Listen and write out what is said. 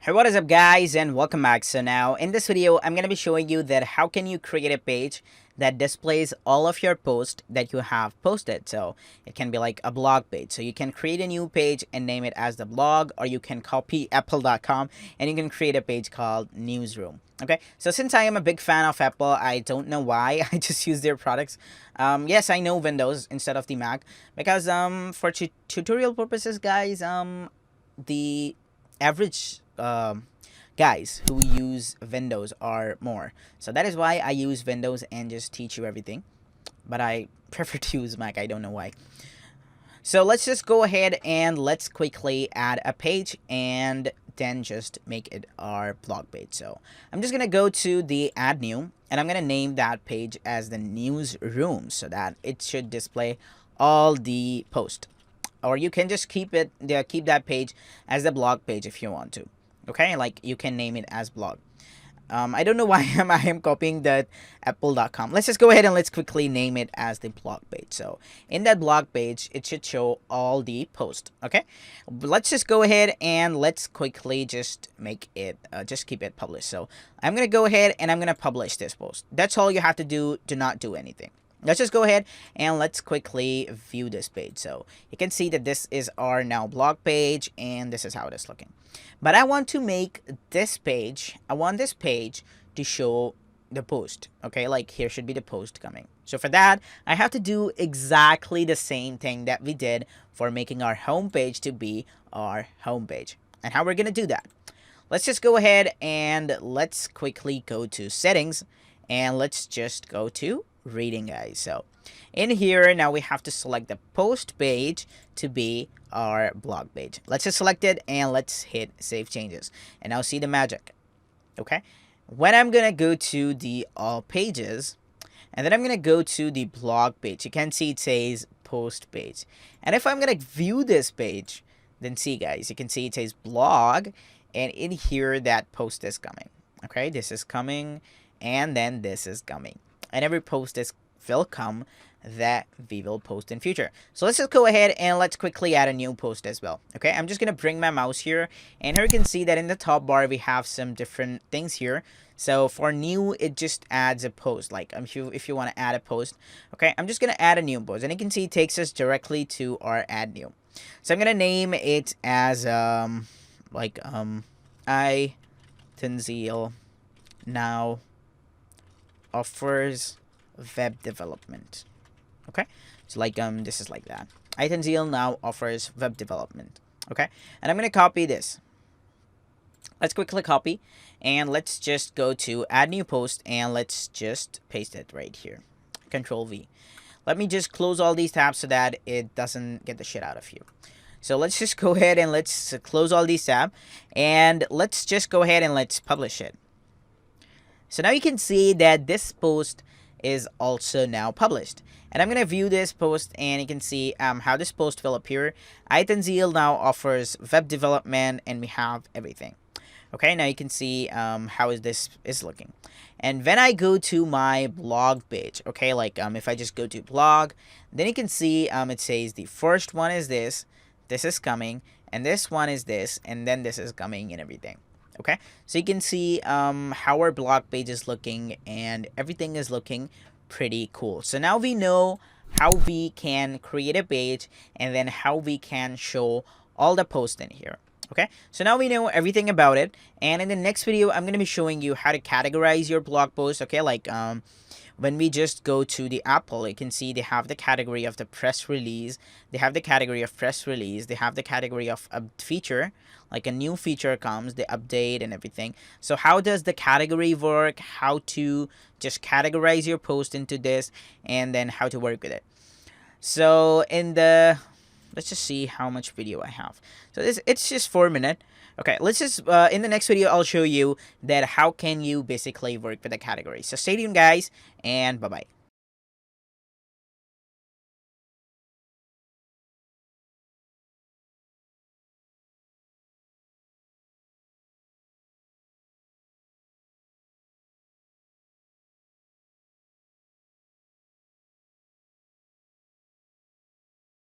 Hey, what is up guys, and welcome back. So now in this video I'm going to be showing you that how can you create a page that displays all of your posts that you have posted. So it can be like a blog page, so you can create a new page and name it as the blog, or you can copy apple.com and you can create a page called newsroom. Okay, so since I am a big fan of Apple, I don't know why I just use their products. Yes, I know Windows instead of the Mac because for tutorial purposes guys, the average guys who use Windows are more. So that is why I use Windows and just teach you everything. But I prefer to use Mac. I don't know why. So let's just go ahead and let's quickly add a page and then just make it our blog page. So I'm just going to go to the add new and I'm going to name that page as the newsroom so that it should display all the posts. Or you can just keep that page as the blog page if you want to. Okay, like you can name it as blog. I don't know why I am copying that apple.com. Let's just go ahead and let's quickly name it as the blog page. So in that blog page, it should show all the posts. Okay, but let's just go ahead and let's quickly just make it, just keep it published. So I'm going to go ahead and I'm going to publish this post. That's all you have to do. Do not do anything. Let's just go ahead and let's quickly view this page. So you can see that this is our now blog page and this is how it is looking. But I want to make this page, I want this page to show the post. Okay, like here should be the post coming. So for that, I have to do exactly the same thing that we did for making our home page to be our home page. And how we're going to do that? Let's just go ahead and let's quickly go to settings and let's just go to reading guys. So in here now we have to select the post page to be our blog page. Let's just select it and let's hit save changes and now see the magic. Okay, when I'm gonna go to the all pages and then I'm gonna go to the blog page, you can see it says post page, and if I'm gonna view this page, then see guys, you can see it says blog, and in here that post is coming. Okay, this is coming and then this is coming, and every post is will come that we will post in future. So let's just go ahead and let's quickly add a new post as well. Okay, I'm just gonna bring my mouse here, and here you can see that in the top bar we have some different things here. So for new, it just adds a post. Like if you want to add a post, okay, I'm just gonna add a new post, and you can see it takes us directly to our add new. So I'm gonna name it as I Tanzil now offers web development. Okay, so like this is like that. iTanzil now offers web development. Okay, and I'm gonna copy this. Let's quickly copy and let's just go to add new post and let's just paste it right here. Control V. Let me just close all these tabs so that it doesn't get the shit out of you. So let's just go ahead and let's close all these tabs and let's just go ahead and let's publish it. So now you can see that this post is also now published, and I'm gonna view this post and you can see how this post will appear. iTanzil now offers web development and we have everything. Okay, now you can see how this is looking. And when I go to my blog page, okay, like if I just go to blog, then you can see it says the first one is this is coming, and this one is this, and then this is coming and everything. Okay, so you can see how our blog page is looking and everything is looking pretty cool. So now we know how we can create a page and then how we can show all the posts in here. Okay, so now we know everything about it, and in the next video I'm going to be showing you how to categorize your blog post. Okay, like when we just go to the Apple, you can see they have the category of the press release, they have the category of press release, they have the category of a feature, like a new feature comes, the update and everything. So how does the category work, how to just categorize your post into this, and then how to work with it. So in the, let's just see how much video I have. So it's just 4 minutes. Okay, let's just in the next video I'll show you that how can you basically work with the category. So stay tuned guys, and bye bye.